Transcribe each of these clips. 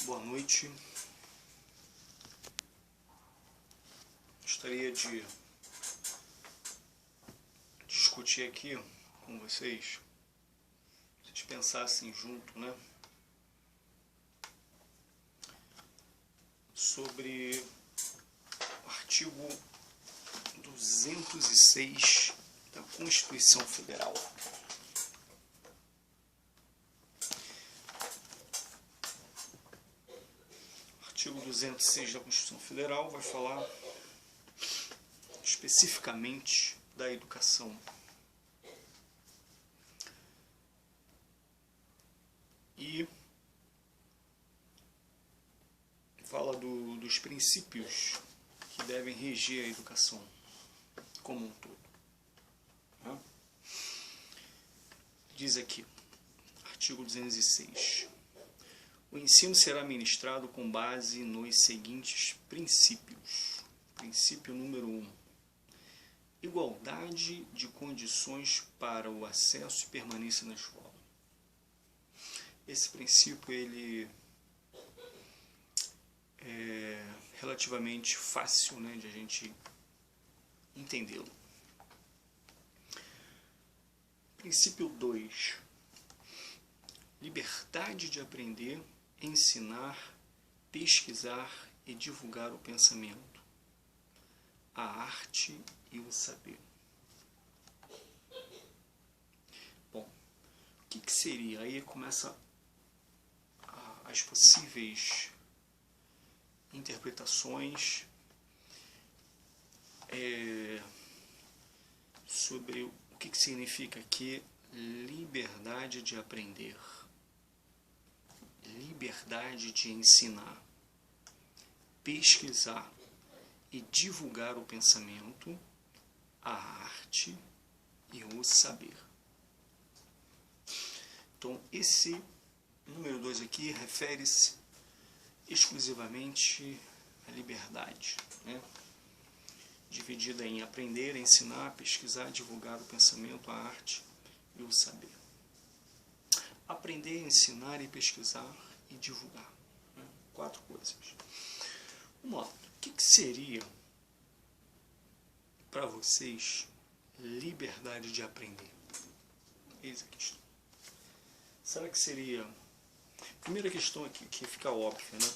boa noite. Gostaria de discutir aqui com vocês, se vocês pensassem junto, né, sobre o artigo 206 da Constituição Federal. O artigo 206 da Constituição Federal vai falar especificamente da educação. E fala dos princípios que devem reger a educação como um todo. Né? Diz aqui, artigo 206. O ensino será ministrado com base nos seguintes princípios. Princípio número 1. Igualdade de condições para o acesso e permanência na escola. Esse princípio ele é relativamente fácil, né, de a gente entendê-lo. Princípio 2. Liberdade de aprender, ensinar, pesquisar e divulgar o pensamento, a arte e o saber. Bom, o que seria? Aí começa as possíveis interpretações sobre o que significa aqui liberdade de aprender, liberdade de ensinar, pesquisar e divulgar o pensamento, a arte e o saber. Então, esse número 2 aqui refere-se exclusivamente à liberdade, né? Dividida em aprender, ensinar, pesquisar, divulgar o pensamento, a arte e o saber. Aprender, ensinar e pesquisar e divulgar, né? 4 coisas. Vamos lá. O que seria para vocês liberdade de aprender? Eis a questão. Será que seria... Primeira questão aqui, que fica óbvia, né?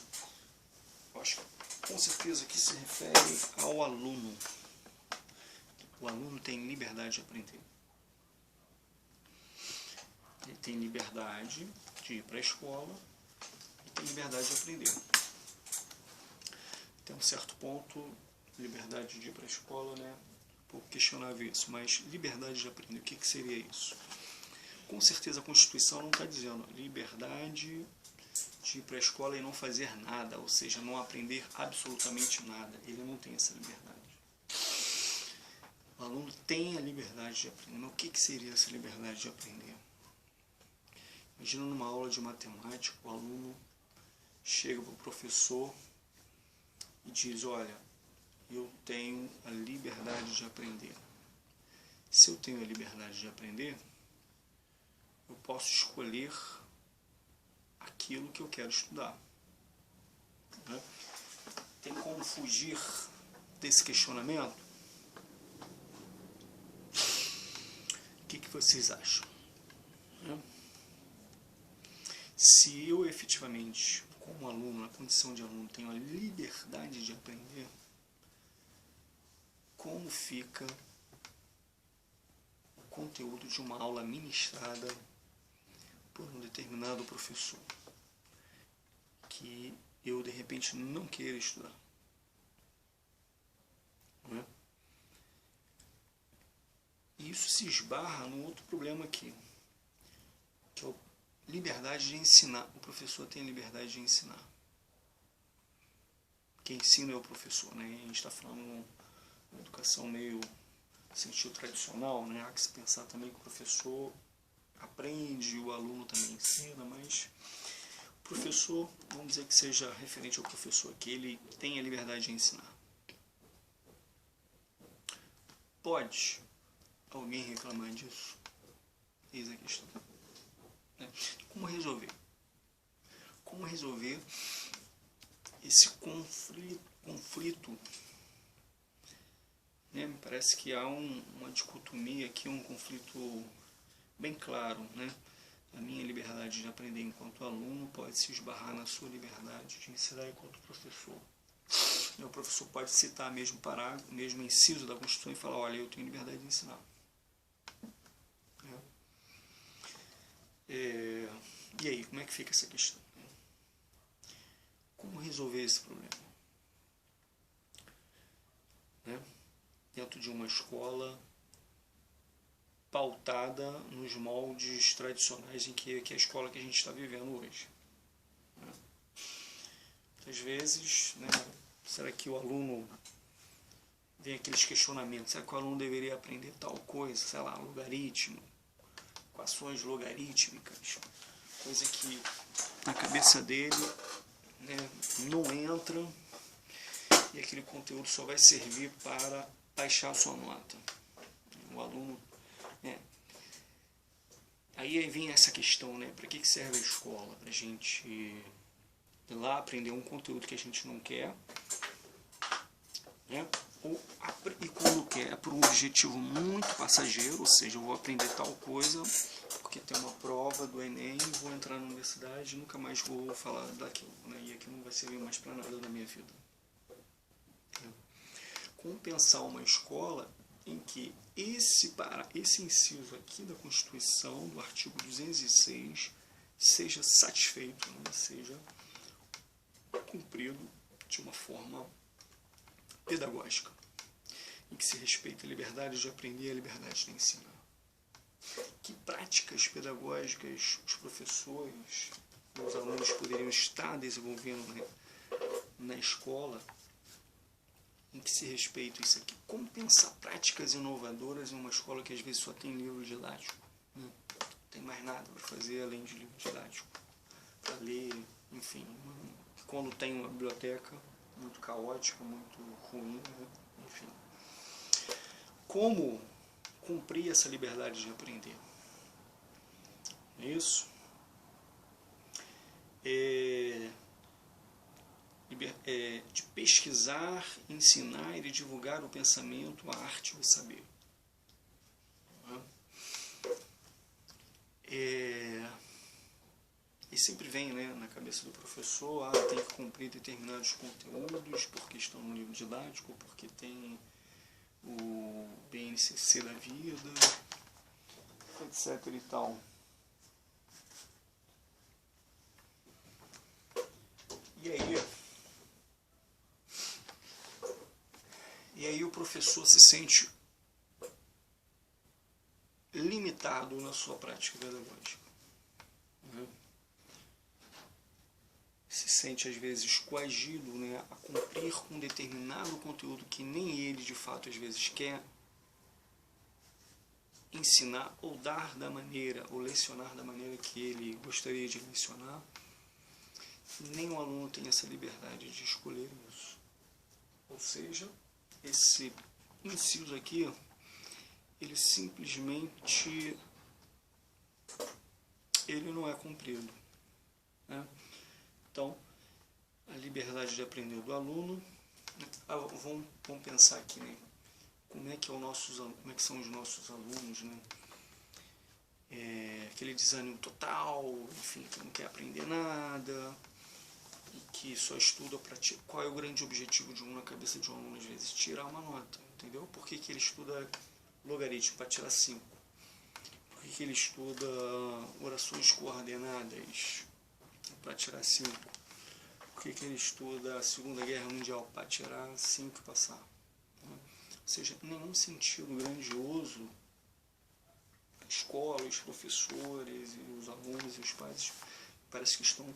Eu acho que com certeza que se refere ao aluno. O aluno tem liberdade de aprender. Ele tem liberdade de ir para a escola e tem liberdade de aprender. Até um certo ponto, liberdade de ir para a escola, né? Um pouco questionável isso, mas liberdade de aprender, o que seria isso? Com certeza a Constituição não está dizendo liberdade de ir para a escola e não fazer nada, ou seja, não aprender absolutamente nada. Ele não tem essa liberdade. O aluno tem a liberdade de aprender. Mas o que seria essa liberdade de aprender? Imagina numa aula de matemática, o aluno chega para o professor e diz, olha, eu tenho a liberdade de aprender. Se eu tenho a liberdade de aprender, eu posso escolher aquilo que eu quero estudar. Né? Tem como fugir desse questionamento? O que vocês acham? Né? Se eu efetivamente, como aluno, na condição de aluno, tenho a liberdade de aprender, como fica o conteúdo de uma aula ministrada por um determinado professor que eu de repente não queira estudar, não é? E isso se esbarra num outro problema aqui, que é a liberdade de ensinar. O professor tem a liberdade de ensinar. Quem ensina é o professor, né? A gente está falando de uma educação meio sentido tradicional, né? Há que se pensar também que o professor aprende, o aluno também ensina, mas o professor, vamos dizer que seja referente ao professor, que ele tem a liberdade de ensinar. Pode alguém reclamar disso? Eis a questão. Como resolver? Como resolver esse conflito, né? Me parece que há uma dicotomia aqui, um conflito bem claro, né? A minha liberdade de aprender enquanto aluno pode se esbarrar na sua liberdade de ensinar enquanto professor. O professor pode citar mesmo parágrafo, mesmo inciso da Constituição e falar, olha, eu tenho liberdade de ensinar. E aí, como é que fica essa questão? Como resolver esse problema? Dentro de uma escola pautada nos moldes tradicionais em que é a escola que a gente está vivendo hoje. Muitas vezes, será que o aluno vem aqueles questionamentos, será que o aluno deveria aprender tal coisa, sei lá, logaritmo, equações logarítmicas, coisa que na cabeça dele não entra e aquele conteúdo só vai servir para baixar a sua nota. O aluno... Aí vem essa questão, para que serve a escola? Para a gente ir lá aprender um conteúdo que a gente não quer, e quando quer é por um objetivo muito passageiro, ou seja, eu vou aprender tal coisa porque tem uma prova do Enem, vou entrar na universidade e nunca mais vou falar daquilo, e aquilo não vai servir mais para nada na minha vida. Como pensar uma escola em que esse inciso aqui da Constituição, do artigo 206, seja satisfeito, seja cumprido de uma forma pedagógica, em que se respeita a liberdade de aprender e a liberdade de ensinar. Que práticas pedagógicas os professores e os alunos poderiam estar desenvolvendo na escola em que se respeita isso aqui? Como pensar práticas inovadoras em uma escola que às vezes só tem livro didático? Não tem mais nada para fazer além de livro didático, para ler, enfim. Quando tem uma biblioteca muito caótica, muito ruim, enfim. Como cumprir essa liberdade de aprender? Isso. De pesquisar, ensinar e divulgar o pensamento, a arte e o saber. E sempre vem na cabeça do professor, tem que cumprir determinados conteúdos porque estão no livro didático, porque tem o BNCC da vida, etc. e tal. E aí o professor se sente limitado na sua prática pedagógica. Se sente às vezes coagido a cumprir com um determinado conteúdo que nem ele de fato às vezes quer ensinar ou dar da maneira, ou lecionar da maneira que ele gostaria de lecionar. Nem o aluno tem essa liberdade de escolher isso. Ou seja, esse inciso aqui, ele simplesmente não é cumprido. Então, a liberdade de aprender do aluno, vamos pensar aqui, como é que são os nossos alunos, aquele desânimo total, enfim, que não quer aprender nada, e que só estuda para qual é o grande objetivo de na cabeça de um aluno, às vezes? Tirar uma nota, entendeu? Por que ele estuda logaritmo? Para tirar 5. Por que ele estuda orações coordenadas? Para tirar 5. Por que ele estuda a Segunda Guerra Mundial? Para tirar 5 e passar. Ou seja, nenhum sentido grandioso a escola, os professores, e os alunos e os pais parece que estão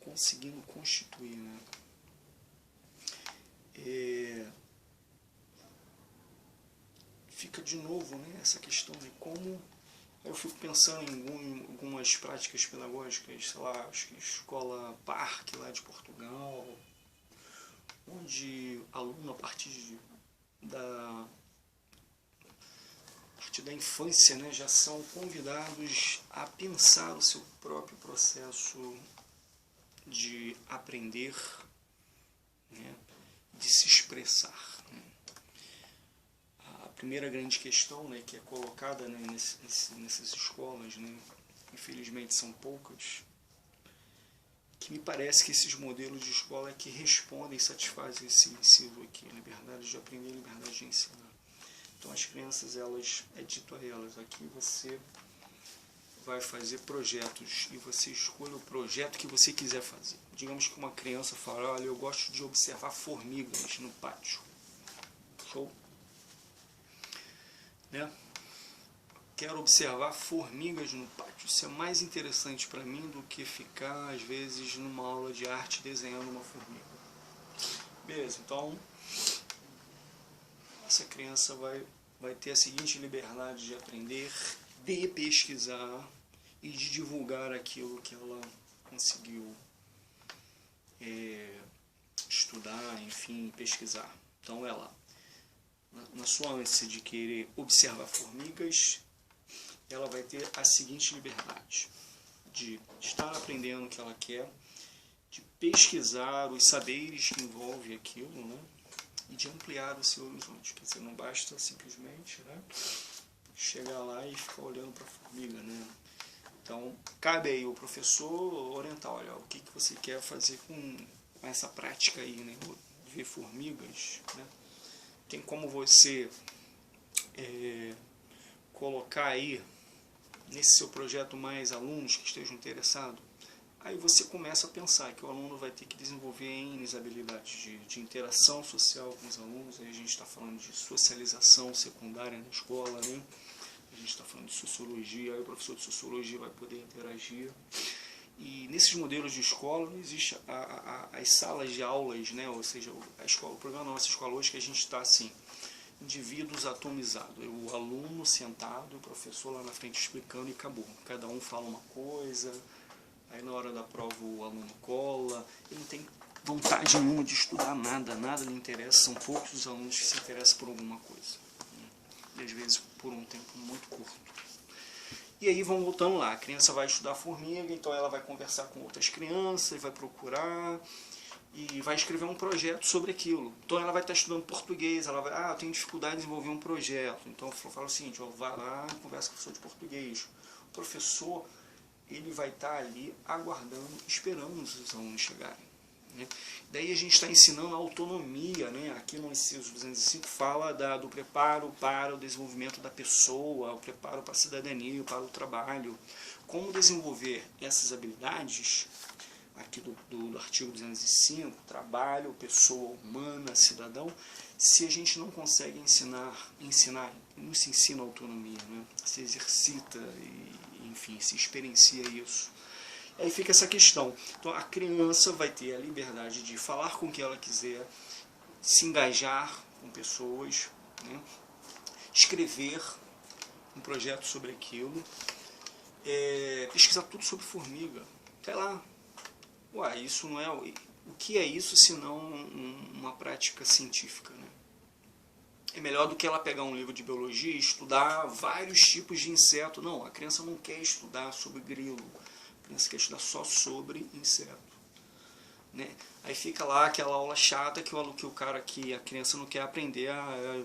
conseguindo constituir. Fica de novo essa questão de como... Eu fico pensando em algumas práticas pedagógicas, sei lá, acho que escola Parque lá de Portugal, onde aluno a partir da infância já são convidados a pensar o seu próprio processo de aprender, né, de se expressar. Né. A primeira grande questão, né, que é colocada, né, nessas escolas, né, infelizmente são poucas, que me parece que esses modelos de escola é que respondem e satisfazem esse inciso aqui, liberdade de aprender, liberdade de ensinar. Então as crianças, é dito a elas, aqui você vai fazer projetos e você escolhe o projeto que você quiser fazer. Digamos que uma criança fala, olha, eu gosto de observar formigas no pátio. Show? Né? Quero observar formigas no pátio. Isso é mais interessante para mim do que ficar, às vezes, numa aula de arte desenhando uma formiga. Beleza, então essa criança vai ter a seguinte liberdade de aprender, de pesquisar e de divulgar aquilo que ela conseguiu estudar, enfim, pesquisar. Então ela, na sua ânsia de querer observar formigas, ela vai ter a seguinte liberdade de estar aprendendo o que ela quer, de pesquisar os saberes que envolvem aquilo, né? E de ampliar o seu horizonte. Quer dizer, não basta simplesmente, né, chegar lá e ficar olhando para a formiga, né? Então, cabe aí o professor orientar, olha, o que você quer fazer com essa prática aí, né? Ver formigas, né? Tem como você colocar aí nesse seu projeto mais alunos que estejam interessados? Aí você começa a pensar que o aluno vai ter que desenvolver N habilidades de interação social com os alunos. Aí a gente está falando de socialização secundária na escola, né? A gente está falando de sociologia, aí o professor de sociologia vai poder interagir. E nesses modelos de escola não existe as salas de aulas, né? Ou seja, o problema da nossa escola hoje é que a gente está assim, indivíduos atomizados, o aluno sentado, o professor lá na frente explicando e acabou. Cada um fala uma coisa, aí na hora da prova o aluno cola, ele não tem vontade nenhuma de estudar nada, nada lhe interessa, são poucos os alunos que se interessam por alguma coisa. E às vezes por um tempo muito curto. E aí vamos voltando lá, a criança vai estudar formiga, então ela vai conversar com outras crianças, vai procurar e vai escrever um projeto sobre aquilo. Então ela vai estar estudando português, ela vai, eu tenho dificuldade de desenvolver um projeto. Então eu falo o seguinte, vai lá, conversa com o professor de português. O professor, ele vai estar ali aguardando, esperando os alunos chegarem. Né? Daí a gente está ensinando a autonomia, né? Aqui no inciso 205 fala do preparo para o desenvolvimento da pessoa, o preparo para a cidadania, para o trabalho. Como desenvolver essas habilidades, aqui do artigo 205, trabalho, pessoa humana, cidadão, se a gente não consegue ensinar, não se ensina autonomia, né? Se exercita e, enfim, se experiencia isso. Aí fica essa questão. Então a criança vai ter a liberdade de falar com o que ela quiser, se engajar com pessoas, né? Escrever um projeto sobre aquilo, pesquisar tudo sobre formiga. Sei lá, isso não é... O que é isso se não uma prática científica, né? É melhor do que ela pegar um livro de biologia e estudar vários tipos de inseto. Não, a criança não quer estudar sobre grilo. A criança quer estudar só sobre inseto. Né? Aí fica lá aquela aula chata que a criança não quer aprender.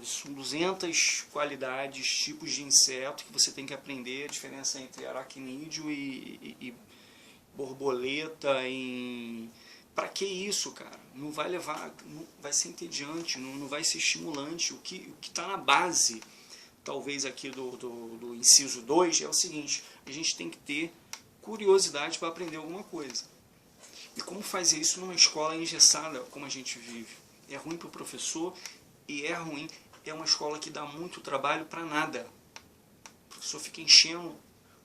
São 200 qualidades, tipos de inseto que você tem que aprender. A diferença entre aracnídeo e borboleta. Pra que isso, cara? Não vai levar, não vai ser entediante, não vai ser estimulante. O que está na base, talvez aqui do inciso 2, é o seguinte: a gente tem que ter curiosidade para aprender alguma coisa. E como fazer isso numa escola engessada como a gente vive? É ruim para o professor e é ruim. É uma escola que dá muito trabalho para nada. O professor fica enchendo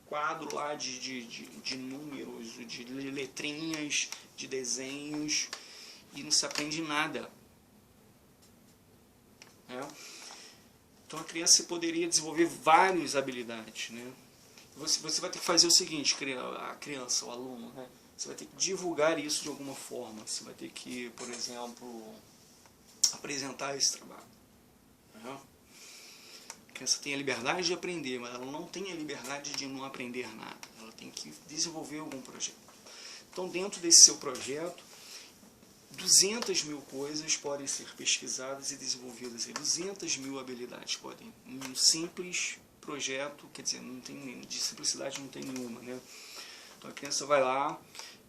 quadro lá de números, de letrinhas, de desenhos, e não se aprende nada. Então a criança poderia desenvolver várias habilidades, né? Você vai ter que fazer o seguinte, a criança, o aluno, né? Você vai ter que divulgar isso de alguma forma. Você vai ter que, por exemplo, apresentar esse trabalho. A criança tem a liberdade de aprender, mas ela não tem a liberdade de não aprender nada. Ela tem que desenvolver algum projeto. Então, dentro desse seu projeto, 200 mil coisas podem ser pesquisadas e desenvolvidas, 200 mil habilidades podem, em um simples projeto, quer dizer, não tem, de simplicidade não tem nenhuma, né? Então a criança vai lá,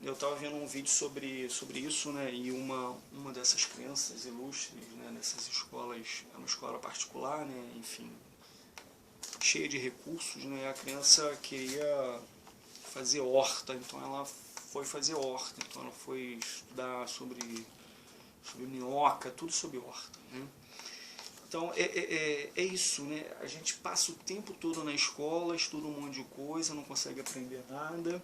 eu estava vendo um vídeo sobre isso, né? E uma dessas crianças ilustres, né? Nessas escolas, é uma escola particular, né? Enfim, cheia de recursos, né? A criança queria fazer horta, então ela foi fazer horta, então ela foi estudar sobre minhoca, tudo sobre horta, né? Então é isso, né? A gente passa o tempo todo na escola, estuda um monte de coisa, não consegue aprender nada,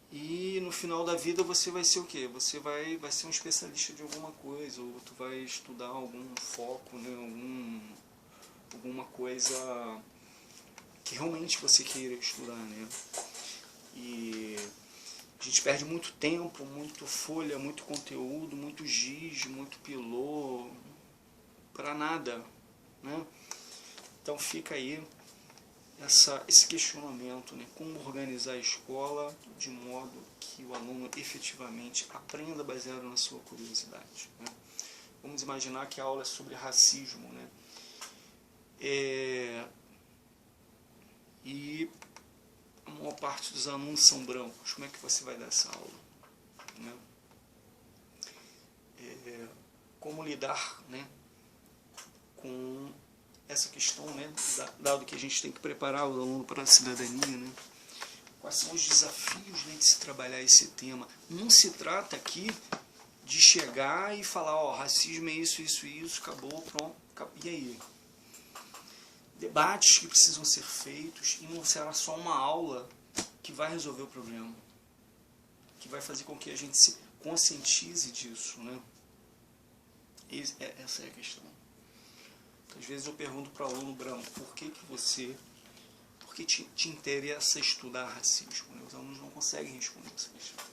e no final da vida você vai ser o quê? Você vai ser um especialista de alguma coisa, ou tu vai estudar algum foco, né? Alguma coisa que realmente você queira estudar, né? E a gente perde muito tempo, muito folha, muito conteúdo, muito giz, muito pilô, para nada, né? Então fica aí esse questionamento, né? Como organizar a escola de modo que o aluno efetivamente aprenda baseado na sua curiosidade, né? Vamos imaginar que a aula é sobre racismo, né? E a maior parte dos alunos são brancos. Como é que você vai dar essa aula, né? Como lidar, né, com essa questão, né, dado que a gente tem que preparar o aluno para a cidadania, né? Quais são os desafios, né, de se trabalhar esse tema? Não se trata aqui de chegar e falar, ó, racismo é isso, isso, isso, acabou, pronto, e aí? Debates que precisam ser feitos, e não será só uma aula que vai resolver o problema, que vai fazer com que a gente se conscientize disso, né? Essa é a questão. Às vezes eu pergunto para o aluno branco, por que te interessa estudar racismo? Os alunos não conseguem responder essa questão,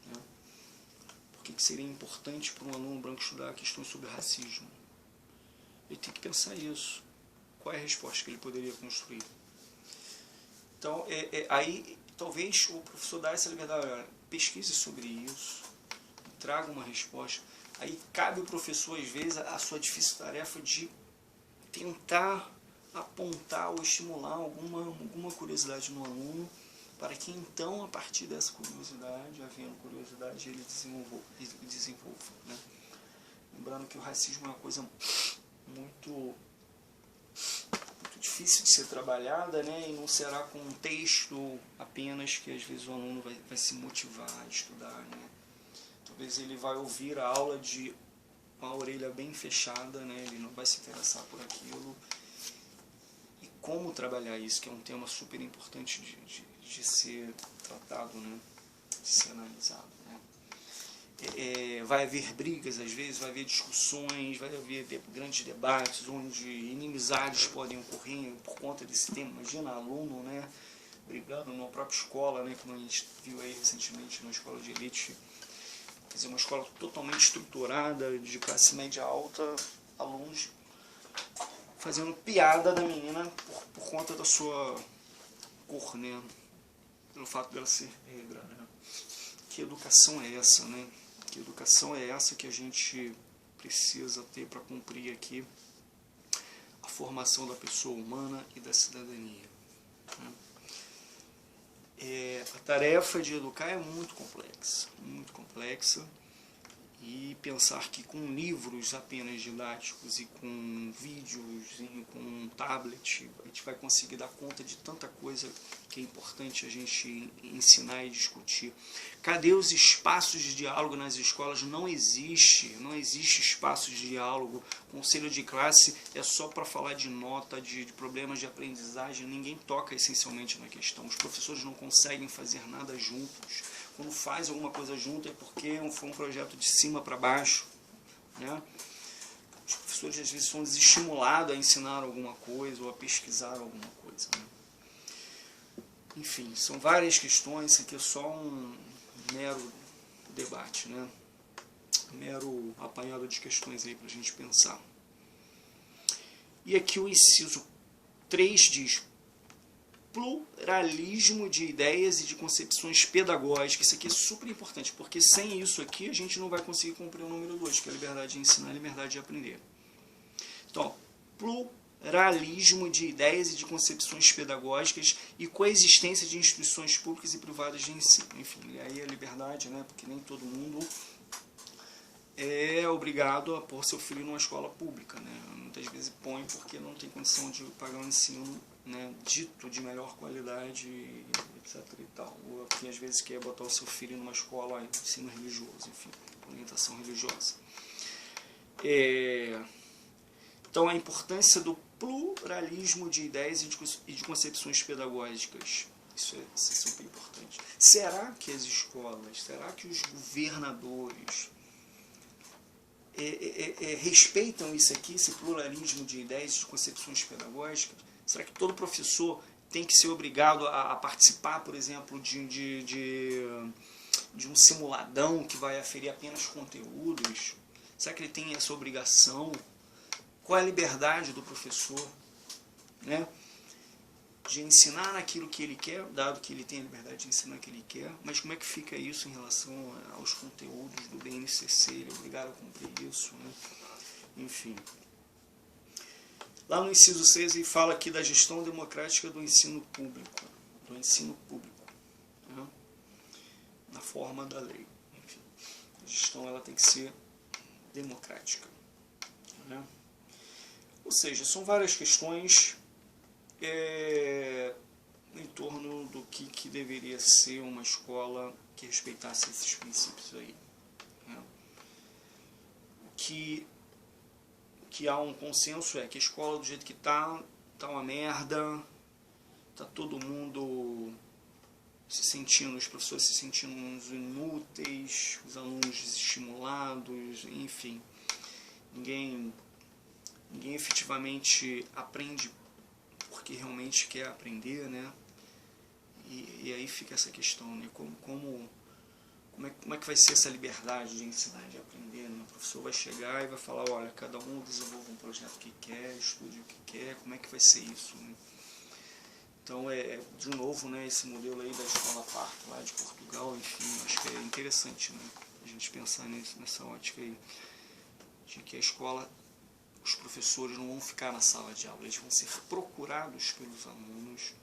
né? Por que seria importante para um aluno branco estudar questões sobre racismo? Ele tem que pensar isso. Qual é a resposta que ele poderia construir? Então, aí talvez o professor dá essa liberdade, olha, pesquise sobre isso, traga uma resposta. Aí cabe ao professor, às vezes, a sua difícil tarefa de tentar apontar ou estimular alguma curiosidade no aluno, para que então, a partir dessa curiosidade, havendo curiosidade, ele desenvolva, né? Lembrando que o racismo é uma coisa muito difícil de ser trabalhada, né? E não será com um texto apenas que às vezes o aluno vai se motivar a estudar, né? Talvez ele vai ouvir a aula de com a orelha bem fechada, né? Ele não vai se interessar por aquilo. E como trabalhar isso, que é um tema super importante de ser tratado, né? De ser analisado, né? Vai haver brigas às vezes, vai haver discussões, vai haver grandes debates onde inimizades podem ocorrer por conta desse tema. Imagina aluno, né, brigando numa própria escola, né, como a gente viu aí recentemente numa escola de elite, quer dizer, uma escola totalmente estruturada, de classe média alta, alunos fazendo piada da menina por conta da sua cor, né, pelo fato dela ser negra, né. Que educação é essa, né? Que educação é essa que a gente precisa ter para cumprir aqui a formação da pessoa humana e da cidadania, né? A tarefa de educar é muito complexa, e pensar que com livros apenas didáticos e com vídeos e com um tablet a gente vai conseguir dar conta de tanta coisa que é importante a gente ensinar e discutir. Cadê os espaços de diálogo nas escolas? Não existe espaço de diálogo. Conselho de classe é só para falar de nota, de problemas de aprendizagem, ninguém toca essencialmente na questão. Os professores não conseguem fazer nada juntos. Quando faz alguma coisa junto é porque foi um projeto de cima para baixo, né? Os professores às vezes são desestimulados a ensinar alguma coisa ou a pesquisar alguma coisa, né? Enfim, são várias questões, isso aqui é só um mero debate, né? Um mero apanhado de questões aí para a gente pensar. E aqui o inciso 3 diz: pluralismo de ideias e de concepções pedagógicas. Isso aqui é super importante, porque sem isso aqui a gente não vai conseguir cumprir o número 2, que é a liberdade de ensinar e a liberdade de aprender. Então, pluralismo de ideias e de concepções pedagógicas e coexistência de instituições públicas e privadas de ensino. Enfim, aí a liberdade, né, porque nem todo mundo é obrigado a pôr seu filho numa escola pública, né? Muitas vezes põe porque não tem condição de pagar um ensino, né, dito de melhor qualidade, etc. e tal. Ou que às vezes quer botar o seu filho numa escola de ensino religioso, enfim, orientação religiosa. Então, a importância do pluralismo de ideias e de concepções pedagógicas. Isso é super importante. Será que as escolas, será que os governadores respeitam isso aqui, esse pluralismo de ideias e de concepções pedagógicas? Será que todo professor tem que ser obrigado a participar, por exemplo, de um simuladão que vai aferir apenas conteúdos? Será que ele tem essa obrigação? Qual é a liberdade do professor, né, de ensinar naquilo que ele quer, dado que ele tem a liberdade de ensinar o que ele quer, mas como é que fica isso em relação aos conteúdos do BNCC? Ele é obrigado a cumprir isso, né? Enfim. Lá no inciso 6 ele fala aqui da gestão democrática do ensino público, né, na forma da lei. Enfim, a gestão ela tem que ser democrática, né? Ou seja, são várias questões em torno do que deveria ser uma escola que respeitasse esses princípios aí, né? Que há um consenso é que a escola do jeito que tá uma merda, tá todo mundo se sentindo, os professores se sentindo uns inúteis, os alunos desestimulados, enfim, ninguém efetivamente aprende porque realmente quer aprender, né? E aí fica essa questão, né? Como é que vai ser essa liberdade de ensinar e de aprender, né? O professor vai chegar e vai falar, olha, cada um desenvolve um projeto que quer, estude o que quer, como é que vai ser isso, né? Então, de novo, né, esse modelo aí da escola Parto, lá de Portugal, enfim, acho que é interessante, né, a gente pensar nessa ótica aí, de que a escola, os professores não vão ficar na sala de aula, eles vão ser procurados pelos alunos,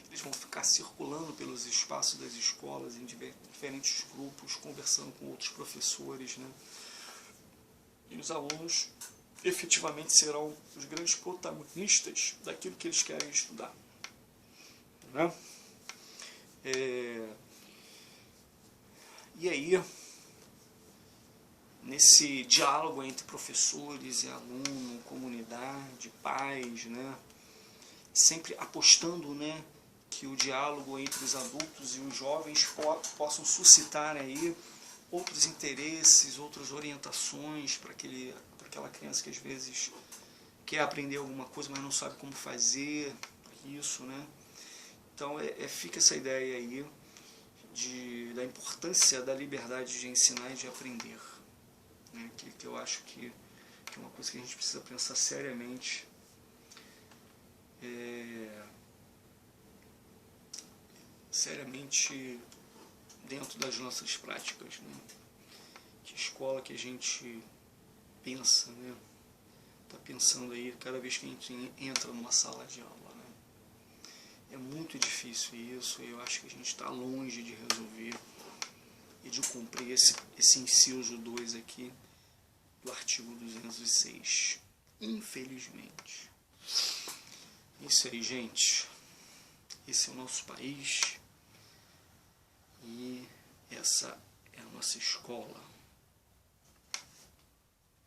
eles vão ficar circulando pelos espaços das escolas em diferentes grupos, conversando com outros professores, né? E os alunos efetivamente serão os grandes protagonistas daquilo que eles querem estudar, né? E aí, nesse diálogo entre professores e aluno, comunidade, pais, né, sempre apostando, né, que o diálogo entre os adultos e os jovens possam suscitar aí outros interesses, outras orientações para aquela criança que às vezes quer aprender alguma coisa, mas não sabe como fazer isso, né? Então fica essa ideia aí da importância da liberdade de ensinar e de aprender, né, que eu acho que é uma coisa que a gente precisa pensar seriamente, dentro das nossas práticas, né? Que escola que a gente pensa, né? Está pensando aí cada vez que a gente entra numa sala de aula, né? É muito difícil isso, e eu acho que a gente está longe de resolver e de cumprir esse inciso 2 aqui do artigo 206. Infelizmente. Isso aí, gente. Esse é o nosso país e essa é a nossa escola.